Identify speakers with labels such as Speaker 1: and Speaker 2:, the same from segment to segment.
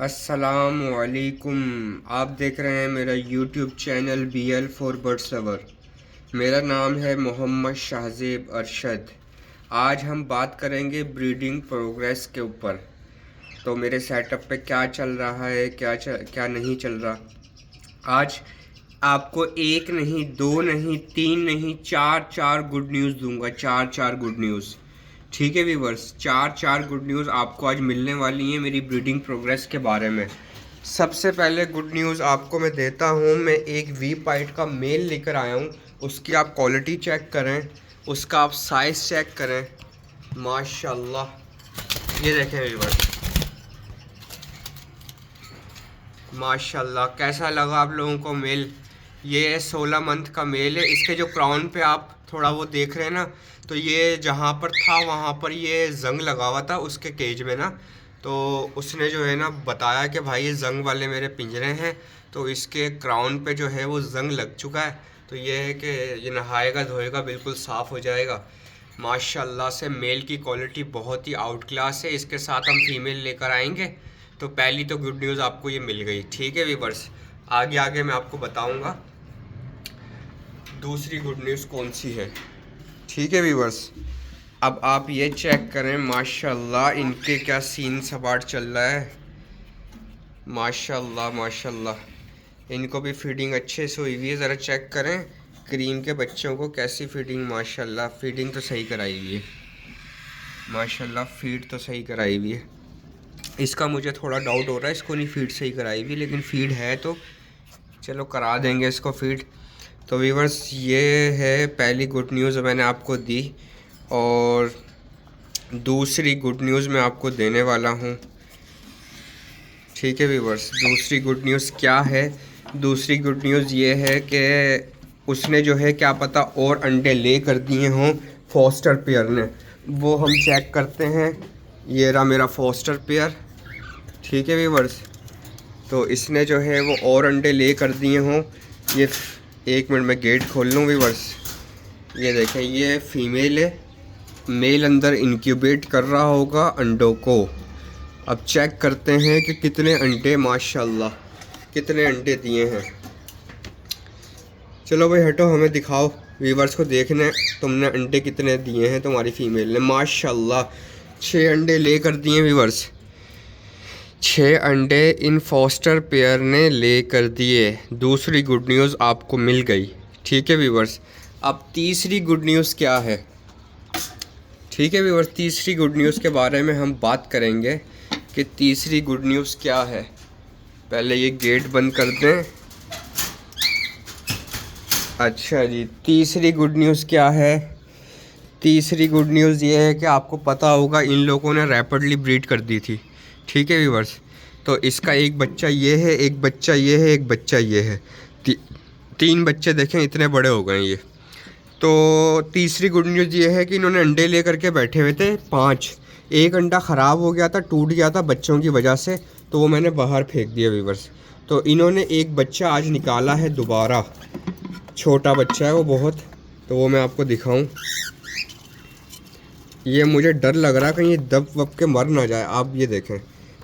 Speaker 1: अस्सलामुअलैकुम। आप देख रहे हैं मेरा YouTube channel BL for birds lover. मेरा नाम है मोहम्मद शाहज़ेब अरशद। आज हम बात करेंगे ब्रीडिंग प्रोग्रेस के ऊपर। तो मेरे सेटअप पे क्या चल रहा है, क्या नहीं चल रहा। आज आपको एक नहीं, दो नहीं, तीन नहीं, चार गुड न्यूज़ दूंगा। चार गुड न्यूज़। ठीक है व्यूवर्स, चार गुड न्यूज़ आपको आज मिलने वाली हैं मेरी ब्रीडिंग प्रोग्रेस के बारे में। सबसे पहले गुड न्यूज़ आपको मैं देता हूँ। मैं एक वी पाइट का मेल लेकर आया हूँ। उसकी आप क्वालिटी चेक करें, उसका आप साइज़ चेक करें। माशाल्लाह, ये देखें व्यूवर्स, माशाल्लाह। कैसा लगा आप लोगों को मेल? ये 16 मंथ का मेल है। इसके जो क्राउन पे आप थोड़ा वो देख रहे हैं ना, तो ये जहाँ पर था वहाँ पर ये जंग लगा हुआ था उसके केज में ना। तो उसने जो है ना बताया कि भाई ये जंग वाले मेरे पिंजरे हैं, तो इसके क्राउन पे जो है वो जंग लग चुका है। तो ये है कि ये नहाएगा धोएगा बिल्कुल साफ़ हो जाएगा। माशाल्लाह से मेल की क्वालिटी बहुत ही आउट क्लास है। इसके साथ हम फीमेल लेकर आएंगे। तो पहली तो गुड न्यूज़ आपको ये मिल गई। ठीक है व्यूवर्स, आगे आगे मैं आपको बताऊंगा दूसरी गुड न्यूज़ कौन सी है। ठीक है व्यूवर्स, अब आप ये चेक करें माशाल्लाह इनके क्या सीन सपाट चल रहा है। माशाल्लाह माशाल्लाह, इनको भी फीडिंग अच्छे से हुई हुई है। ज़रा चेक करें क्रीम के बच्चों को कैसी फीडिंग। माशाल्लाह फीडिंग तो सही कराई हुई है। माशाल्लाह फीड तो सही कराई हुई है। इसका मुझे थोड़ा डाउट हो रहा है, इसको नहीं फीड सही कराई हुई, लेकिन फीड है तो चलो करा देंगे इसको फीड। तो व्यूवर्स, ये है पहली गुड न्यूज़ मैंने आपको दी। और दूसरी गुड न्यूज़ मैं आपको देने वाला हूँ। ठीक है व्यूवर्स, दूसरी गुड न्यूज़ क्या है? दूसरी गुड न्यूज़ ये है कि उसने जो है क्या पता और अंडे ले कर दिए हों फॉस्टर पेयर ने। वो हम चेक करते हैं। ये रहा मेरा फॉस्टर पेयर। ठीक है व्यूवर्स, तो इसने जो है वो और अंडे ले कर दिए हों। ये एक मिनट में गेट खोल लूँ व्यूवर्स। ये देखें, ये फीमेल है, मेल अंदर इंक्यूबेट कर रहा होगा अंडों को। अब चेक करते हैं कि कितने अंडे, माशाल्लाह कितने अंडे दिए हैं। चलो भाई हटो, हमें दिखाओ, व्यूवर्स को देखने तुमने अंडे कितने दिए हैं तुम्हारी फीमेल ने। माशाल्लाह 6 अंडे ले कर दिए व्यूवर्स। 6 अंडे इन फॉस्टर पेयर ने ले कर दिए। दूसरी गुड न्यूज़ आपको मिल गई। ठीक है व्यूवर्स, अब तीसरी गुड न्यूज़ क्या है? ठीक है व्यूवर्स, तीसरी गुड न्यूज़ के बारे में हम बात करेंगे कि तीसरी गुड न्यूज़ क्या है। पहले ये गेट बंद कर दें। अच्छा जी, तीसरी गुड न्यूज़ क्या है? तीसरी गुड न्यूज़ ये है कि आपको पता होगा इन लोगों ने रैपिडली ब्रीड कर दी थी। ठीक है व्यूवर्स, तो इसका एक बच्चा ये है, एक बच्चा ये है, एक बच्चा ये है। 3 बच्चे देखें इतने बड़े हो गए ये। तो तीसरी गुड न्यूज़ ये है कि इन्होंने अंडे ले करके बैठे हुए थे 5। एक अंडा ख़राब हो गया था, टूट गया था बच्चों की वजह से, तो वो मैंने बाहर फेंक दिया व्यूवर्स। तो इन्होंने एक बच्चा आज निकाला है दोबारा। छोटा बच्चा है वो बहुत, तो वो मैं आपको दिखाऊं। ये मुझे डर लग रहा है कहीं ये दब वब के मर ना जाए। आप ये देखें,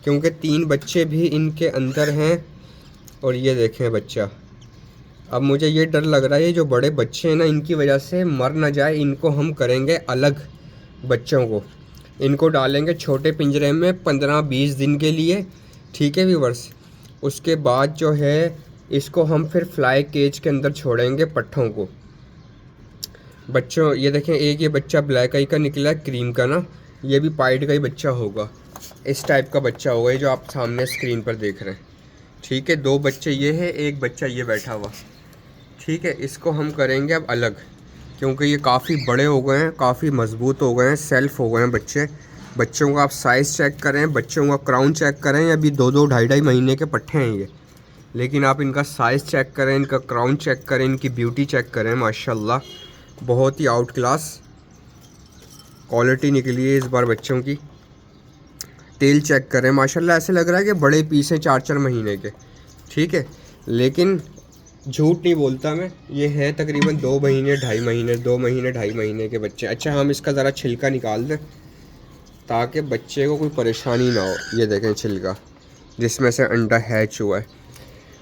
Speaker 1: क्योंकि 3 बच्चे भी इनके अंदर हैं। और ये देखें बच्चा। अब मुझे ये डर लग रहा है ये जो बड़े बच्चे हैं ना, इनकी वजह से मर ना जाए। इनको हम करेंगे अलग, बच्चों को इनको डालेंगे छोटे पिंजरे में 15-20 दिन के लिए। ठीक है व्यूवर्स, उसके बाद जो है इसको हम फिर फ्लाई केज के अंदर छोड़ेंगे पट्ठों को। बच्चों ये देखें, एक ये बच्चा ब्लैक आई का निकला है, क्रीम का ना, ये भी पाइट का ही बच्चा होगा। इस टाइप का बच्चा होगा ये जो आप सामने स्क्रीन पर देख रहे हैं। ठीक है, 2 बच्चे ये है, एक बच्चा ये बैठा हुआ। ठीक है, इसको हम करेंगे अब अलग, क्योंकि ये काफ़ी बड़े हो गए हैं, काफ़ी मज़बूत हो गए हैं, सेल्फ हो गए हैं बच्चे। बच्चों का आप साइज़ चेक करें, बच्चों का क्राउन चेक करें। अभी 2-2 ढाई-ढाई महीने के पट्ठे हैं ये, लेकिन आप इनका साइज़ चेक करें, इनका क्राउन चेक करें, इनकी ब्यूटी चेक करें। माशाल्लाह बहुत ही आउट क्लास क्वालिटी निकली है इस बार बच्चों की। टेल चेक करें, माशाल्लाह ऐसे लग रहा है कि बड़े पीस हैं 4-4 महीने के। ठीक है, लेकिन झूठ नहीं बोलता मैं, ये है तकरीबन 2 महीने 2.5 महीने, 2 महीने 2.5 महीने के बच्चे। अच्छा, हम इसका ज़रा छिलका निकाल दें ताकि बच्चे को कोई परेशानी ना हो। ये देखें छिलका, जिसमें से अंडा हैच हुआ है।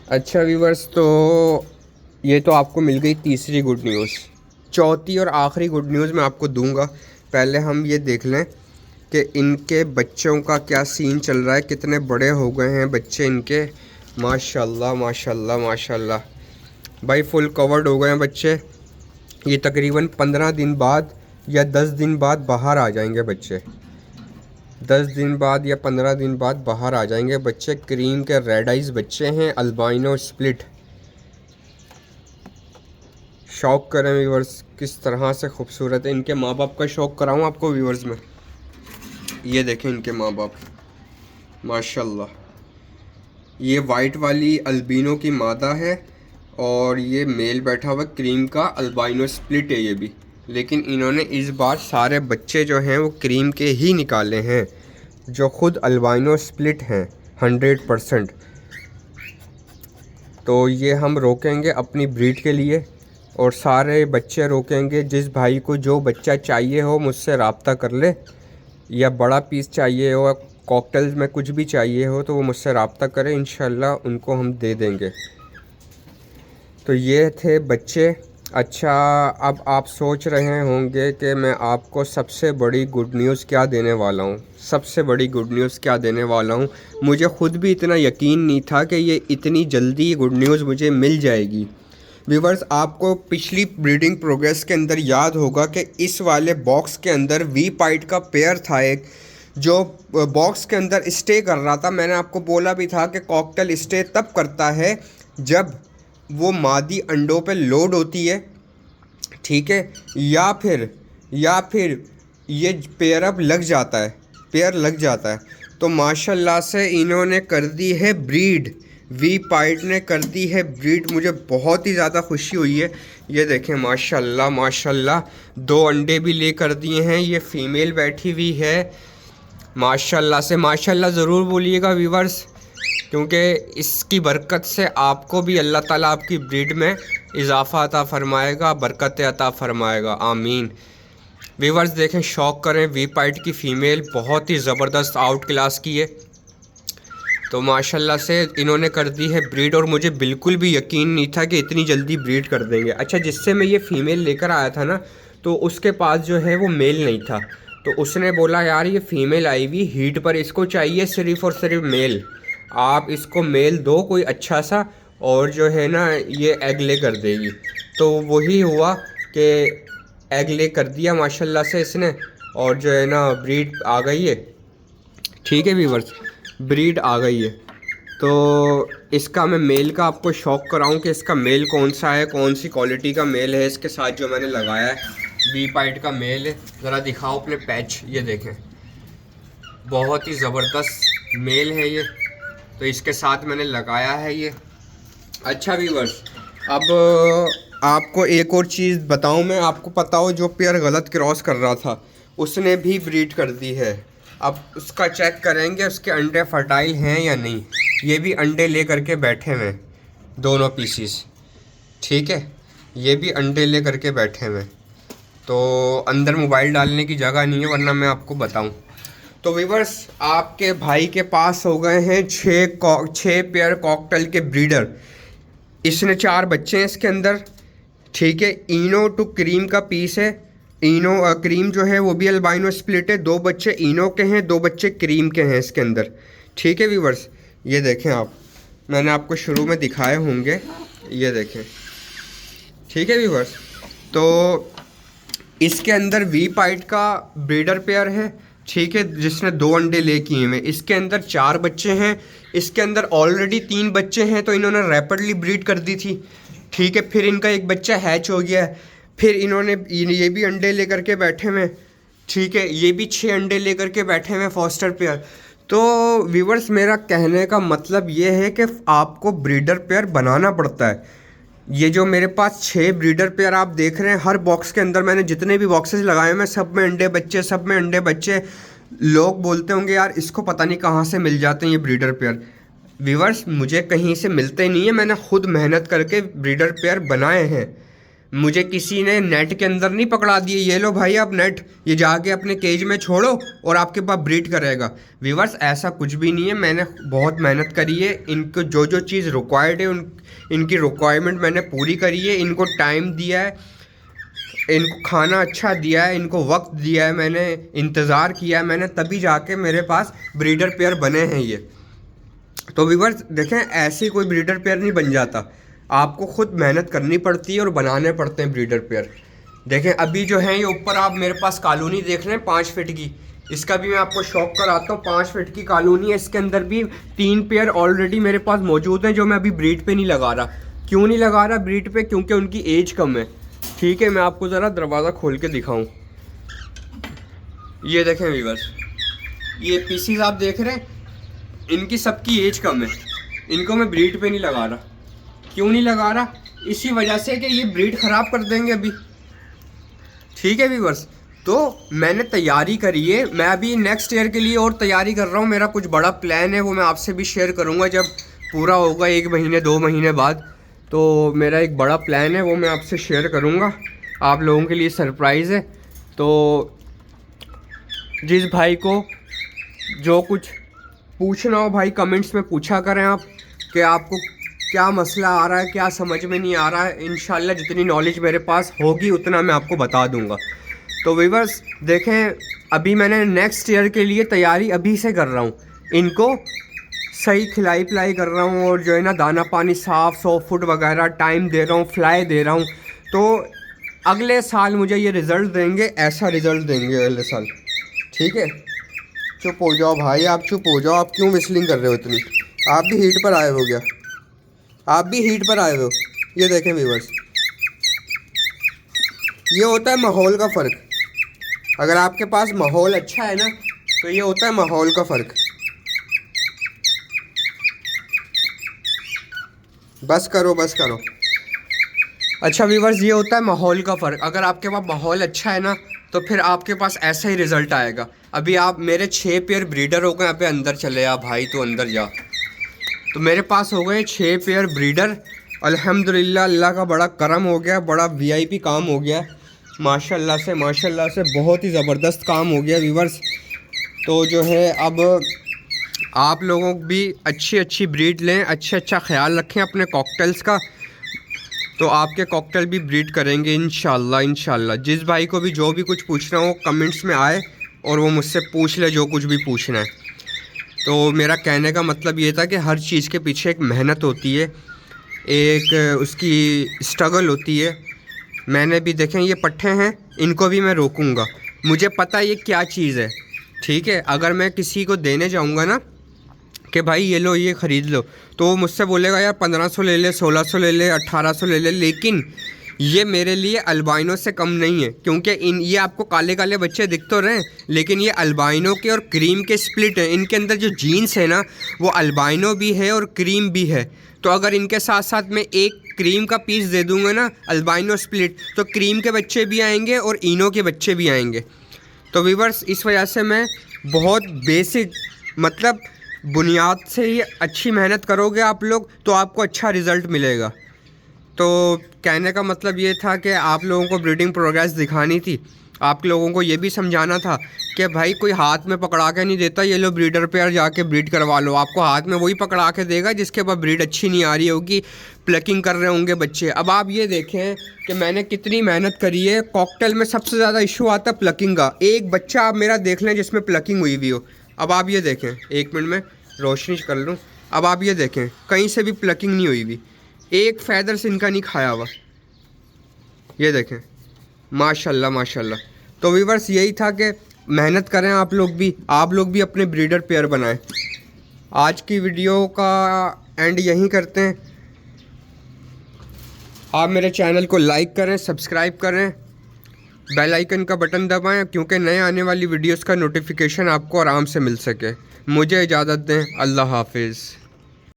Speaker 1: अच्छा व्यूअर्स, तो ये तो आपको मिल गई तीसरी गुड न्यूज़। चौथी और आखिरी गुड न्यूज़ मैं आपको दूंगा। पहले हम ये देख लें कि इनके बच्चों का क्या सीन चल रहा है, कितने बड़े हो गए हैं बच्चे इनके। माशाल्लाह माशाल्लाह माशाल्लाह भाई, फुल कवर्ड हो गए हैं बच्चे। ये तकरीबन 15 दिन बाद या 10 दिन बाद बाहर आ जाएंगे बच्चे। 10 दिन बाद या 15 दिन बाद बाहर आ जाएंगे बच्चे। क्रीम के रेड आइज बच्चे हैं, अल्बाइनो स्प्लिट। शौक करें व्यूवर्स, किस तरह से खूबसूरत है। इनके माँ बाप का शौक कराऊँ आपको व्यूवर्स में। ये देखें इनके माँ बाप, माशाल्लाह। ये वाइट वाली अल्बिनो की मादा है और ये मेल बैठा हुआ क्रीम का अल्बाइनो स्प्लिट है ये भी। लेकिन इन्होंने इस बार सारे बच्चे जो हैं वो क्रीम के ही निकाले हैं, जो ख़ुद अल्बाइनो स्प्लिट हैं 100%। तो ये हम रोकेंगे अपनी ब्रीड के लिए और सारे बच्चे रोकेंगे। जिस भाई को जो बच्चा चाहिए हो मुझसे रब्ता कर ले, या बड़ा पीस चाहिए हो, कॉकटेल्स में कुछ भी चाहिए हो तो वो मुझसे रब्ता करें, इंशाल्लाह उनको हम दे देंगे। तो ये थे बच्चे। अच्छा, अब आप सोच रहे होंगे कि मैं आपको सबसे बड़ी गुड न्यूज़ क्या देने वाला हूँ। सबसे बड़ी गुड न्यूज़ क्या देने वाला हूँ, मुझे ख़ुद भी इतना यकीन नहीं था कि ये इतनी जल्दी गुड न्यूज़ मुझे मिल जाएगी। व्यूवर्स, आपको पिछली ब्रीडिंग प्रोग्रेस के अंदर याद होगा कि इस वाले बॉक्स के अंदर वी पाइट का पेयर था एक, जो बॉक्स के अंदर स्टे कर रहा था। मैंने आपको बोला भी था कि कॉकटेल स्टे तब करता है जब वो मादी अंडों पे लोड होती है, ठीक है, या फिर ये पेयर अब लग जाता है, पेयर लग जाता है। तो माशाल्लाह से इन्होंने कर दी है ब्रीड, वी पाइट ने कर दी है ब्रीड। मुझे बहुत ही ज़्यादा खुशी हुई है। ये देखें माशाल्लाह माशाल्लाह, 2 अंडे भी ले कर दिए हैं। ये फ़ीमेल बैठी हुई है माशाल्लाह से। माशाल्लाह ज़रूर बोलिएगा व्यूवर्स, क्योंकि इसकी बरकत से आपको भी अल्लाह ताला आपकी ब्रीड में इजाफ़ा अता फ़रमाएगा, बरकत अता फ़रमाएगा, आमीन। व्यूवर्स देखें, शौक करें, वी पाइट की फ़ीमेल बहुत ही ज़बरदस्त आउट क्लास की है। तो माशाल्लाह से इन्होंने कर दी है ब्रीड और मुझे बिल्कुल भी यकीन नहीं था कि इतनी जल्दी ब्रीड कर देंगे। अच्छा, जिससे मैं ये फ़ीमेल लेकर आया था ना, तो उसके पास जो है वो मेल नहीं था। तो उसने बोला यार ये फ़ीमेल आई हुई हीट पर, इसको चाहिए सिर्फ़ और सिर्फ मेल, आप इसको मेल दो कोई अच्छा सा, और जो है ना ये एग ले कर देगी। तो वही हुआ कि एग ले कर दिया माशाल्लाह से इसने, और जो है ना ब्रीड आ गई है। ठीक है व्यूवर्स, ब्रीड आ गई है। तो इसका मैं मेल का आपको शौक कराऊं कि इसका मेल कौन सा है, कौन सी क्वालिटी का मेल है इसके साथ जो मैंने लगाया है। वी पाइट का मेल है, ज़रा दिखाओ अपने पैच। ये देखें, बहुत ही ज़बरदस्त मेल है ये, तो इसके साथ मैंने लगाया है ये। अच्छा व्यूवर्स, अब आपको एक और चीज़ बताऊं मैं, आपको पता हो जो पेयर गलत क्रॉस कर रहा था उसने भी ब्रीड कर दी है। अब उसका चेक करेंगे उसके अंडे फर्टाइल हैं या नहीं। ये भी अंडे ले करके बैठे हुए दोनों पीसीस, ठीक है, ये भी अंडे ले करके बैठे हुए। तो अंदर मोबाइल डालने की जगह नहीं है, वरना मैं आपको बताऊं। तो व्यूवर्स, आपके भाई के पास हो गए हैं 6 पेयर कॉकटेल के ब्रीडर। इसने 4 बच्चे हैं इसके अंदर, ठीक है। इनो टू क्रीम का पीस है। इनो क्रीम जो है वो भी अल्बाइनो स्प्लिट है। 2 बच्चे इनो के हैं, 2 बच्चे क्रीम के हैं इसके अंदर, ठीक है व्यूवर्स। ये देखें आप, मैंने आपको शुरू में दिखाए होंगे, ये देखें, ठीक है व्यूवर्स। तो इसके अंदर वी पाइट का ब्रीडर पेयर है, ठीक है, जिसने 2 अंडे ले किए हुए। इसके अंदर 4 बच्चे हैं, इसके अंदर ऑलरेडी 3 बच्चे हैं, तो इन्होंने रैपिडली ब्रीड कर दी थी, ठीक है। फिर इनका एक बच्चा हैच हो गया है, फिर इन्होंने ये भी अंडे लेकर के बैठे हुए, ठीक है, ये भी 6 अंडे लेकर के बैठे हुए फॉस्टर पेयर। तो व्यूवर्स, मेरा कहने का मतलब ये है कि आपको ब्रीडर पेयर बनाना पड़ता है। ये जो मेरे पास 6 ब्रीडर पेयर आप देख रहे हैं, हर बॉक्स के अंदर मैंने जितने भी बॉक्सेस लगाए हैं सब में अंडे बच्चे, सब में अंडे बच्चे। लोग बोलते होंगे यार इसको पता नहीं कहाँ से मिल जाते हैं ये ब्रीडर पेयर। व्यूवर्स, मुझे कहीं से मिलते नहीं है, मैंने खुद मेहनत करके ब्रीडर पेयर बनाए हैं। मुझे किसी ने नेट के अंदर नहीं पकड़ा दिए, ये लो भाई आप नेट, ये जाके अपने केज में छोड़ो और आपके पास ब्रीड करेगा। व्यूअर्स ऐसा कुछ भी नहीं है, मैंने बहुत मेहनत करी है, इनको जो जो चीज़ रिक्वायर्ड है इनकी रिक्वायरमेंट मैंने पूरी करी है, इनको टाइम दिया है, इनको खाना अच्छा दिया है, इनको वक्त दिया है, मैंने इंतज़ार किया है मैंने, तभी जाके मेरे पास ब्रीडर पेयर बने हैं ये। तो व्यूअर्स देखें, ऐसे कोई ब्रीडर पेयर नहीं बन जाता, आपको खुद मेहनत करनी पड़ती है और बनाने पड़ते हैं ब्रीडर पेयर। देखें अभी जो है ये ऊपर आप मेरे पास कॉलोनी देख रहे हैं 5 फीट की, इसका भी मैं आपको शौक कराता हूँ। 5 फीट की कॉलोनी है, इसके अंदर भी 3 पेयर ऑलरेडी मेरे पास मौजूद हैं जो मैं अभी ब्रीड पे नहीं लगा रहा। क्यों नहीं लगा रहा ब्रीड पे? क्योंकि उनकी एज कम है। ठीक है, मैं आपको ज़रा दरवाज़ा खोल के दिखाऊँ। ये देखें व्यूअर्स, ये पीसीज आप देख रहे हैं, इनकी सबकी एज कम है, इनको मैं ब्रीड पे नहीं लगा रहा। क्यों नहीं लगा रहा? इसी वजह से कि ये ब्रीड ख़राब कर देंगे अभी। ठीक है व्यूअर्स, तो मैंने तैयारी करी है, मैं अभी नेक्स्ट ईयर के लिए और तैयारी कर रहा हूँ। मेरा कुछ बड़ा प्लान है, वो मैं आपसे भी शेयर करूँगा जब पूरा होगा 1 महीने 2 महीने बाद। तो मेरा एक बड़ा प्लान है, वो मैं आपसे शेयर करूँगा, आप लोगों के लिए सरप्राइज़ है। तो जिस भाई को जो कुछ पूछना हो भाई कमेंट्स में पूछा करें आप, कि आपको क्या मसला आ रहा है, क्या समझ में नहीं आ रहा है। इंशाल्लाह जितनी नॉलेज मेरे पास होगी उतना मैं आपको बता दूंगा। तो व्यूअर्स देखें, अभी मैंने नेक्स्ट ईयर के लिए तैयारी अभी से कर रहा हूँ, इनको सही खिलाई पिलाई कर रहा हूँ और जो है ना दाना पानी साफ़ 100 फुट वगैरह टाइम दे रहा हूँ, फ्लाई दे रहा हूँ। तो अगले साल मुझे ये रिज़ल्ट देंगे, ऐसा रिज़ल्ट देंगे अगले साल। ठीक है, चुप हो जाओ भाई, आप चुप हो जाओ, आप क्यों विस्लिंग कर रहे हो इतनी? आप भी हीट पर आए हो क्या? आप भी हीट पर आए हो? ये देखें व्यूअर्स, ये होता है माहौल का फ़र्क। अगर आपके पास माहौल अच्छा है ना, तो ये होता है माहौल का फ़र्क। बस करो बस करो। अच्छा व्यूअर्स, ये होता है माहौल का फ़र्क। अगर आपके पास माहौल अच्छा है ना, तो फिर आपके पास ऐसा ही रिज़ल्ट आएगा। अभी आप मेरे 6 पेयर ब्रीडर हो गए, यहाँ पे अंदर चले आ भाई, तो अंदर जा। तो मेरे पास हो गए 6 पेयर ब्रीडर, अल्हम्दुलिल्लाह, अल्लाह का बड़ा करम हो गया, बड़ा वीआईपी काम हो गया माशाल्लाह से बहुत ही ज़बरदस्त काम हो गया व्यूअर्स। तो जो है अब आप लोगों को भी अच्छी ब्रीड लें, अच्छा ख्याल रखें अपने कॉकटेल्स का, तो आपके कॉकटेल भी ब्रीड करेंगे इंशाल्लाह। जिस भाई को भी जो भी कुछ पूछना हो कमेंट्स में आए और वो मुझसे पूछ ले जो कुछ भी पूछना है। तो मेरा कहने का मतलब ये था कि हर चीज़ के पीछे एक मेहनत होती है, एक उसकी स्ट्रगल होती है। मैंने भी देखें ये पट्ठे हैं, इनको भी मैं रोकूंगा, मुझे पता है ये क्या चीज़ है। ठीक है, अगर मैं किसी को देने जाऊंगा ना कि भाई ये लो ये ख़रीद लो, तो वो मुझसे बोलेगा यार 1500 ले ले, 1600 ले ले, 1800 ले ले, लेकिन ये मेरे लिए अल्बाइनो से कम नहीं है। क्योंकि ये आपको काले काले बच्चे दिख तो रहे हैं, लेकिन ये अल्बाइनो के और क्रीम के स्प्लिट हैं। इनके अंदर जो जीन्स है ना, वो अल्बाइनो भी है और क्रीम भी है। तो अगर इनके साथ साथ मैं एक क्रीम का पीस दे दूँगा ना, अल्बाइनो स्प्लिट, तो क्रीम के बच्चे भी आएंगे और इनो के बच्चे भी आएंगे। तो व्यूअर्स इस वजह से मैं बहुत बेसिक, मतलब बुनियाद से ही अच्छी मेहनत करोगे आप लोग तो आपको अच्छा रिज़ल्ट मिलेगा। तो कहने का मतलब ये था कि आप लोगों को ब्रीडिंग प्रोग्रेस दिखानी थी, आप लोगों को ये भी समझाना था कि भाई कोई हाथ में पकड़ा के नहीं देता ये लो ब्रीडर पेयर जाके ब्रीड करवा लो। आपको हाथ में वही पकड़ा के देगा जिसके पास ब्रीड अच्छी नहीं आ रही होगी, प्लकिंग कर रहे होंगे बच्चे। अब आप ये देखें कि मैंने कितनी मेहनत करी है। कॉकटेल में सबसे ज़्यादा इशू आता है प्लकिंग का। एक बच्चा आप मेरा देख लें जिसमें प्लकिंग हुई हुई हो। अब आप ये देखें, 1 मिनट में रोशनी कर लूँ। अब आप ये देखें, कहीं से भी प्लकिंग नहीं हुई हुई, एक फैदर से इनका नहीं खाया हुआ। ये देखें माशाल्लाह। तो व्यूअर्स यही था कि मेहनत करें आप लोग भी अपने ब्रीडर पेयर बनाएं। आज की वीडियो का एंड यहीं करते हैं। आप मेरे चैनल को लाइक करें, सब्सक्राइब करें, बेल आइकन का बटन दबाएं, क्योंकि नए आने वाली वीडियोस का नोटिफिकेशन आपको आराम से मिल सके। मुझे इजाज़त दें, अल्लाह हाफिज़।